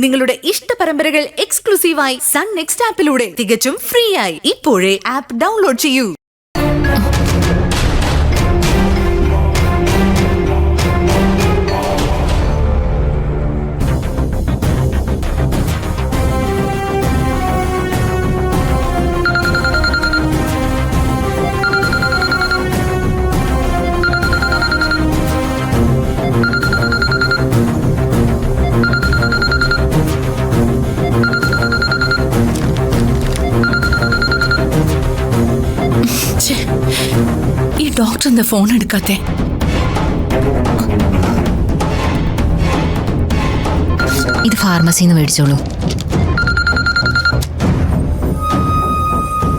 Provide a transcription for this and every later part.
നിങ്ങളുടെ ഇഷ്ട പരമ്പരകൾ എക്സ്ക്ലൂസീവായി സൺ നെക്സ്റ്റ് ആപ്പിലൂടെ തികച്ചും ഫ്രീ ആയി. ഇപ്പോഴേ ആപ്പ് ഡൗൺലോഡ് ചെയ്യൂ. ഈ ഡോക്ടർ എന്താ ഫോൺ എടുക്കാത്തെ? ഇത് ഫാർമസിന്ന് മേടിച്ചോളൂ.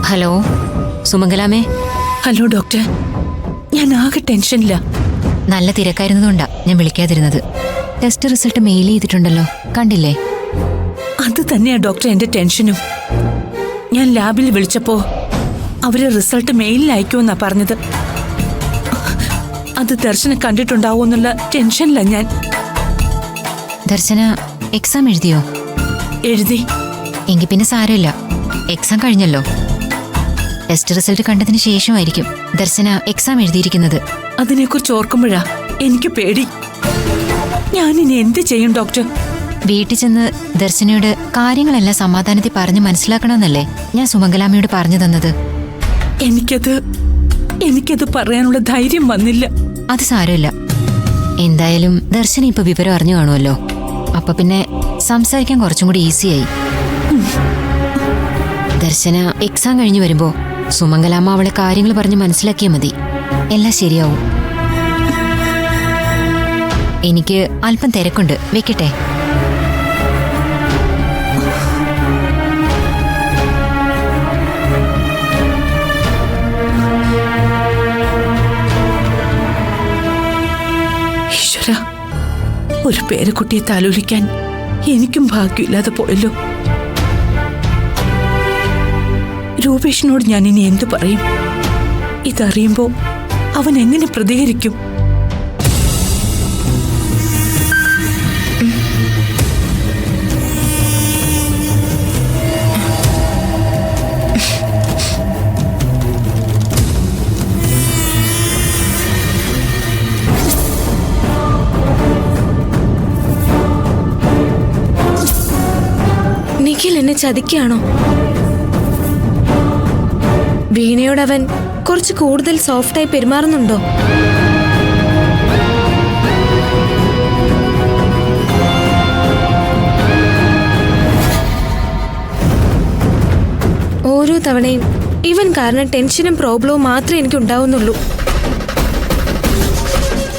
ഹലോ സുമംഗലാമേ. ഹലോ ഡോക്ടർ, ഞാൻ ആകെ ടെൻഷനില്ല. നല്ല തിരക്കായിരുന്നതുകൊണ്ടാ ഞാൻ വിളിക്കാതിരുന്നത്. ടെസ്റ്റ് റിസൾട്ട് മെയിൽ ചെയ്തിട്ടുണ്ടല്ലോ, കണ്ടില്ലേ? അത് തന്നെയാ ഡോക്ടർ എന്റെ ടെൻഷനും. ഞാൻ ലാബിൽ വിളിച്ചപ്പോ അവര് റിസൾട്ട് മെയിലിൽ അയക്കുമെന്നാ പറഞ്ഞത്. അത് ദർശന കണ്ടിട്ടുണ്ടാവോന്നുള്ള ടെൻഷനില്ല ഞാൻ. ദർശന എക്സാം എഴുതിയോ? എഴുതി. എങ്കിൽ പിന്നെ സാരമില്ല, എക്സാം കഴിഞ്ഞല്ലോ. ടെസ്റ്റ് റിസൾട്ട് കണ്ടതിന് ശേഷമായിരിക്കും ദർശന എക്സാം എഴുതിയിരിക്കുന്നത്. അതിനെക്കുറിച്ച് ഓർക്കുമ്പോഴാ എനിക്ക് പേടി. ഞാനിനി എന്ത് ചെയ്യും ഡോക്ടർ? വീട്ടിൽ ചെന്ന് ദർശനയോട് കാര്യങ്ങളെല്ലാം സമാധാനത്തിൽ പറഞ്ഞ് മനസ്സിലാക്കണമെന്നല്ലേ ഞാൻ സുമംഗലാമ്മയോട് പറഞ്ഞു തന്നത്. എനിക്കത് പറയാനുള്ള ധൈര്യം വന്നില്ല. അത് സാരമില്ല. എന്തായാലും ദർശന ഇപ്പൊ വിവരം അറിഞ്ഞു കാണുമല്ലോ. അപ്പൊ പിന്നെ സംസാരിക്കാൻ കുറച്ചും കൂടി ഈസിയായി. ദർശന എക്സാം കഴിഞ്ഞു വരുമ്പോ സുമംഗലാമ്മ അവളെ കാര്യങ്ങൾ പറഞ്ഞ് മനസ്സിലാക്കിയാൽ മതി. എല്ലാം ശരിയാവും. എനിക്ക് അല്പം തിരക്കുണ്ട്, വെക്കട്ടെ? ഒരു പേരക്കുട്ടിയെ താലോലിക്കാൻ എനിക്കും ഭാഗ്യമില്ലാതെ പോയല്ലോ. രൂപേഷിനോട് ഞാൻ ഇനി എന്തു പറയും? ഇതറിയുമ്പോ അവൻ എങ്ങനെ പ്രതികരിക്കും? നിഖിൽ എന്നെ ചതിക്കുകയാണോ? വീണയോടവൻ കുറച്ച് കൂടുതൽ സോഫ്റ്റായി പെരുമാറുന്നുണ്ടോ? ഓരോ തവണയും ഇവൻ കാരണം ടെൻഷനും പ്രോബ്ലവും മാത്രമേ എനിക്ക് ഉണ്ടാവുന്നുള്ളൂ.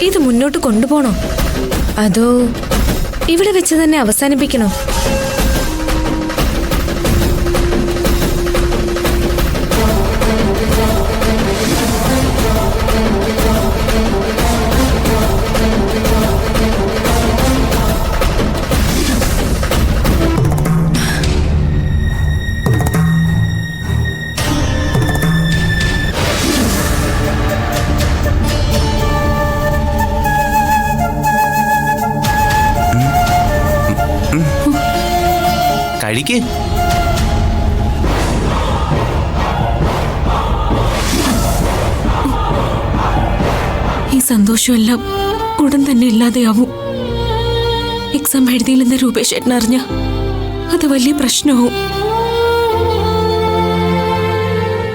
ഇത് മുന്നോട്ട് കൊണ്ടുപോകണോ അതോ ഇവിടെ വെച്ച് തന്നെ അവസാനിപ്പിക്കണോ? കഴിക്ക്. ഈ സന്തോഷമെല്ലാം ഉടൻ തന്നെ ഇല്ലാതെയാവും. എക്സാം എഴുതിയില്ലെന്ന് രൂപേഷ് ഏട്ടൻ അറിഞ്ഞ അത് വലിയ പ്രശ്നമാവും.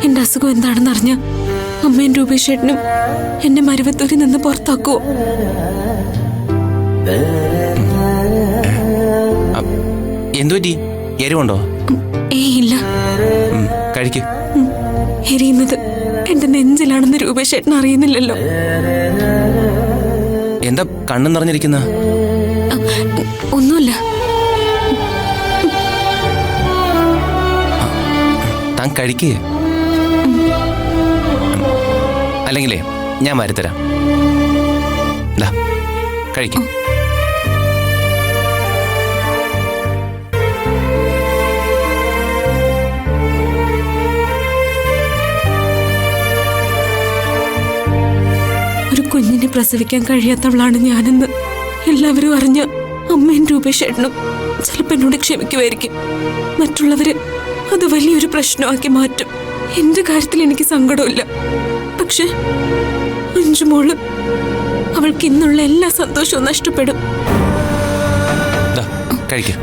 എന്റെ അസുഖം എന്താണെന്ന് അറിഞ്ഞ അമ്മയും രൂപേഷ് ഏട്ടനും എന്നെ മരുവത്തൂരിൽ നിന്ന് പുറത്താക്കുവോ? എന്തുപറ്റി? എരിവുണ്ടോ? ഇല്ല. കഴിക്ക്. എരിയുന്നത് എന്റെ നെഞ്ചിലാണെന്ന് രൂപേഷ് ഏട്ടൻ അറിയുന്നില്ലല്ലോ. എന്താ കണ്ണും നിറഞ്ഞിരിക്കുന്ന? ഒന്നുമില്ല. താൻ കഴിക്ക്. അല്ലെങ്കിലേ ഞാൻ വരുത്തരാം. കഴിക്കും. കുഞ്ഞിനെ പ്രസവിക്കാൻ കഴിയാത്തവളാണ് ഞാനെന്ന് എല്ലാവരും അറിഞ്ഞ അമ്മയും രൂപേഷ് ഏട്ടനും ചിലപ്പോൾ എന്നോട് ക്ഷമിക്കുമായിരിക്കും. മറ്റുള്ളവര് അത് വലിയൊരു പ്രശ്നമാക്കി മാറ്റും. എന്റെ കാര്യത്തിൽ എനിക്ക് സങ്കടമില്ല. പക്ഷെ അഞ്ചുമോള്, അവൾക്ക് ഇന്നുള്ള എല്ലാ സന്തോഷവും നഷ്ടപ്പെടും. ദാ, കഴിക്ക്.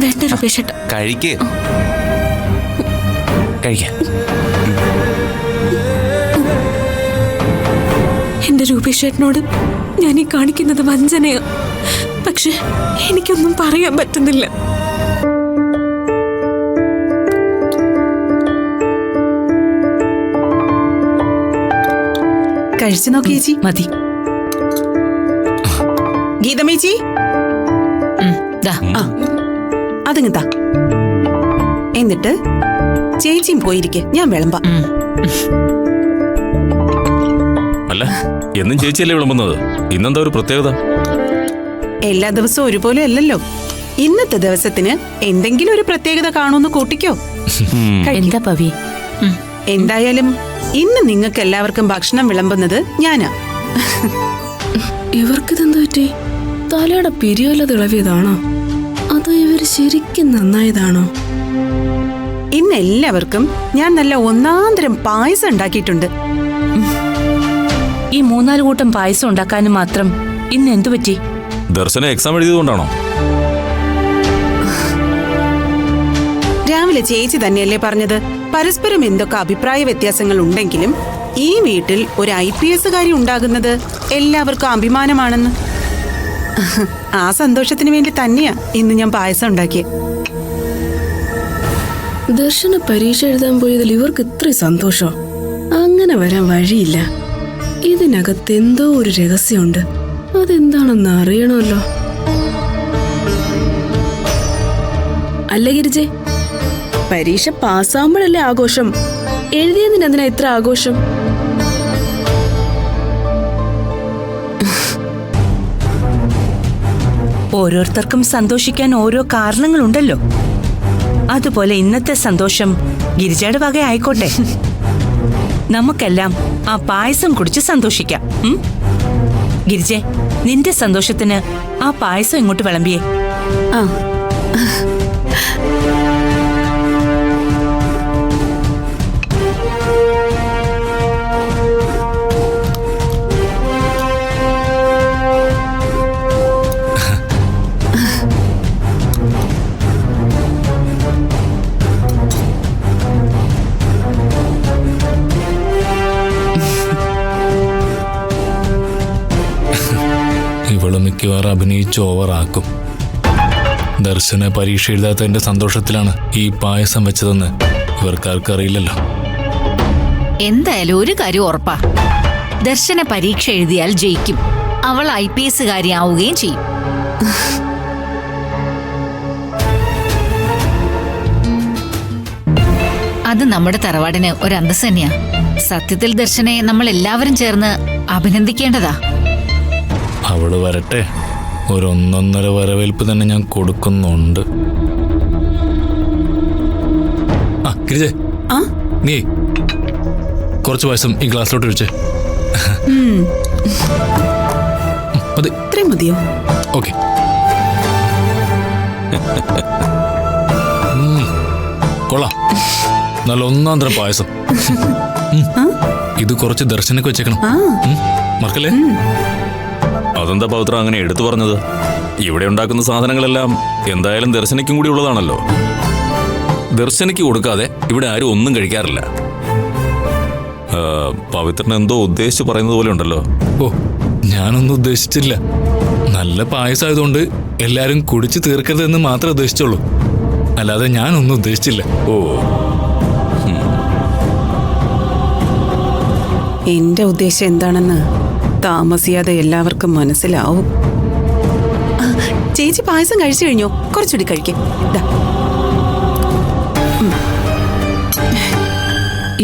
വേണ്ട രൂപേഷേട്ട, കഴിക്ക്. കഴിക്ക്. എന്റെ രൂപേഷേട്ടനോട് ഞാൻ ഈ കാണിക്കുന്നത് വഞ്ചനയാ. പക്ഷെ എനിക്കൊന്നും പറയാൻ പറ്റുന്നില്ല. കഴിച്ചു നോക്കി ചേച്ചി. മതി. ഗീതമേച്ചി, അതിങ്ങത്താ. എന്നിട്ട് ചേച്ചിയും പോയിരിക്കെ, ഞാൻ വിളമ്പാം. അല്ല, എന്നും ചേച്ചിയല്ലേ വിളമ്പുന്നത്? ഇന്നെന്താ ഒരു പ്രത്യേകത? എല്ലാ ദിവസവും ഒരുപോലെ അല്ലല്ലോ. ഇന്നത്തെ ദിവസത്തിന് എന്തെങ്കിലും ഒരു പ്രത്യേകത കാണുമെന്ന് കൂട്ടിക്കോ. എന്താ പവി? എന്തായാലും ഇന്ന് നിങ്ങൾക്ക് എല്ലാവർക്കും ഭക്ഷണം വിളമ്പുന്നത് ഞാനാ. ഇവർക്കിതെന്താ പറ്റി? തലയുടെ പിരിവല്ല തിളവിയതാണോ അതോ ഇവര് ശരിക്കും നന്നായതാണോ? ഇന്ന് എല്ലാവർക്കും ഞാൻ നല്ല ഒന്നാന്തരം പായസം ഉണ്ടാക്കിയിട്ടുണ്ട്. ഈ 3-4 കൂട്ടം പായസം ഉണ്ടാക്കാനും മാത്രം ഇന്ന് എന്തു പറ്റി? ദർശന എക്സാം എഴുതിയതുകൊണ്ടാണോ? രാവിലെ ചേച്ചി തന്നെയല്ലേ പറഞ്ഞത്, പരസ്പരം എന്തൊക്കെ അഭിപ്രായ വ്യത്യാസങ്ങൾ ഉണ്ടെങ്കിലും ഈ വീട്ടിൽ ഒരു IPS കാരി ഉണ്ടാകുന്നത് എല്ലാവർക്കും അഭിമാനമാണെന്ന്. ആ സന്തോഷത്തിന് വേണ്ടി തന്നെയാ ഇന്ന് ഞാൻ പായസം ഉണ്ടാക്കിയത്. ദർശന പരീക്ഷ എഴുതാൻ പോയതിൽ ഇവർക്ക് ഇത്രയും സന്തോഷം അങ്ങനെ വരാൻ വഴിയില്ല. ഇതിനകത്ത് എന്തോ ഒരു രഹസ്യമുണ്ട്. അതെന്താണെന്ന് അറിയണമല്ലോ. അല്ല ഗിരിജെ, പരീക്ഷ പാസ്സാകുമ്പോഴല്ലേ ആഘോഷം? എഴുതിയതിനെന്തിനാ ഇത്ര ആഘോഷം? ഓരോരുത്തർക്കും സന്തോഷിക്കാൻ ഓരോ കാരണങ്ങളുണ്ടല്ലോ. അതുപോലെ ഇന്നത്തെ സന്തോഷം ഗിരിജയുടെ വക ആയിക്കോട്ടെ. നമുക്കെല്ലാം ആ പായസം കുടിച്ച് സന്തോഷിക്കാം. ഗിരിജെ, നിന്റെ സന്തോഷത്തിന് ആ പായസം ഇങ്ങോട്ട് വിളമ്പിയേ. ആ, ഇവള് മിക്കവാറും അഭിനയിച്ച് ഓവറാക്കും. ദർശന പരീക്ഷ എഴുതാത്തതിന്റെ സന്തോഷത്തിലാണ് ഈ പായസം വെച്ചതെന്ന് ഇവർക്കാർക്കും അറിയില്ലല്ലോ. എന്തായാലും ഒരു കാര്യം ഉറപ്പാ, ദർശന പരീക്ഷ എഴുതിയാൽ ജയിക്കും. അവൾ IPS കാരിയാവുകയും ചെയ്യും. അത് നമ്മുടെ തറവാടിന് ഒരു അന്തസ് തന്നെയാ. സത്യത്തിൽ ദർശനെ നമ്മൾ എല്ലാവരും ചേർന്ന് അഭിനന്ദിക്കേണ്ടതാ. അവള് വരട്ടെ, ഒരു 1.5 വരവേൽപ്പ് തന്നെ ഞാൻ കൊടുക്കുന്നുണ്ട്. ആ ഗിരിജെ, നീ കുറച്ച് പായസം ഈ ഗ്ലാസ്സിലോട്ട് ഒഴിച്ചേ. മതി. ഇത്രയും മതിയോ? ഓക്കെ. കൊള്ളാം, നല്ല 1-ാം പായസം. ഇത് കുറച്ച് ദർശനക്ക് വെച്ചേക്കണം, മറക്കല്ലേ. അതെന്താ പവിത്ര അങ്ങനെ എടുത്തു പറഞ്ഞത്? ഇവിടെ ഉണ്ടാക്കുന്ന സാധനങ്ങളെല്ലാം എന്തായാലും ദർശനയ്ക്കും കൂടി ഉള്ളതാണല്ലോ. ദർശനയ്ക്ക് കൊടുക്കാതെ ഇവിടെ ആരും ഒന്നും കഴിക്കാറില്ല. പവിത്രൻ എന്തോ ഉദ്ദേശിച്ച് പറയുന്നത് പോലെ ഉണ്ടല്ലോ. ഓ, ഞാനൊന്നും ഉദ്ദേശിച്ചില്ല. നല്ല പായസമായതുകൊണ്ട് എല്ലാരും കുടിച്ചു തീർക്കരുതെന്ന് മാത്രമേ ഉദ്ദേശിച്ചുള്ളൂ, അല്ലാതെ ഞാനൊന്നും ഉദ്ദേശിച്ചില്ല. ഓ, എന്റെ ഉദ്ദേശം എന്താണെന്ന് താമസിയാതെ എല്ലാവർക്കും മനസ്സിലാവും. ചേച്ചി പായസം കഴിച്ചു കഴിഞ്ഞോ? കുറച്ചുകൂടി കഴിക്കേ.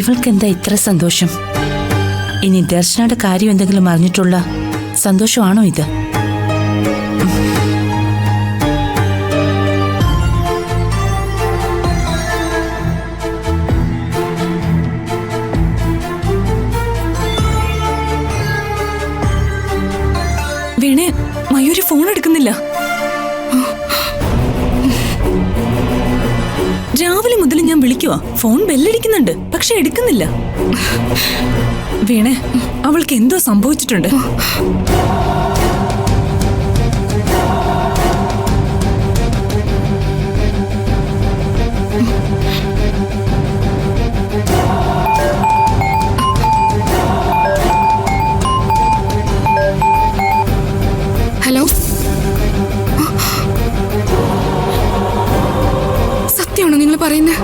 ഇവൾക്കെന്താ ഇത്ര സന്തോഷം? ഇനി ദർശനയുടെ കാര്യം എന്തെങ്കിലും അറിഞ്ഞിട്ടുള്ള സന്തോഷമാണോ ഇത്? വീണേ, മയൂരി ഫോൺ എടുക്കുന്നില്ല. രാവിലെ മുതൽ ഞാൻ വിളിക്കുവാ, ഫോൺ ബെല്ലടിക്കുന്നുണ്ട്, പക്ഷെ എടുക്കുന്നില്ല. വീണേ, അവൾക്ക് എന്തോ സംഭവിച്ചിട്ടുണ്ട്. ഹലോ, സത്യമാണോ നിങ്ങൾ പറയുന്നത്?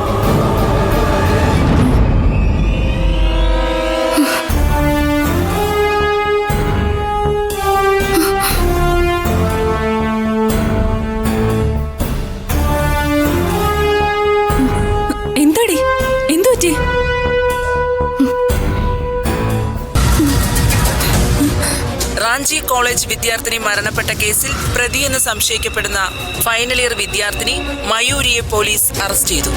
എന്താടി, എന്തു പറ്റി? റാഞ്ചി കോളേജ് വിദ്യാർത്ഥിനി മരണപ്പെട്ട കേസിൽ പ്രതിയെന്ന് സംശയിക്കപ്പെടുന്ന ഫൈനൽ ഇയർ വിദ്യാർത്ഥിനി മയൂരിയെ പോലീസ് അറസ്റ്റ് ചെയ്തു.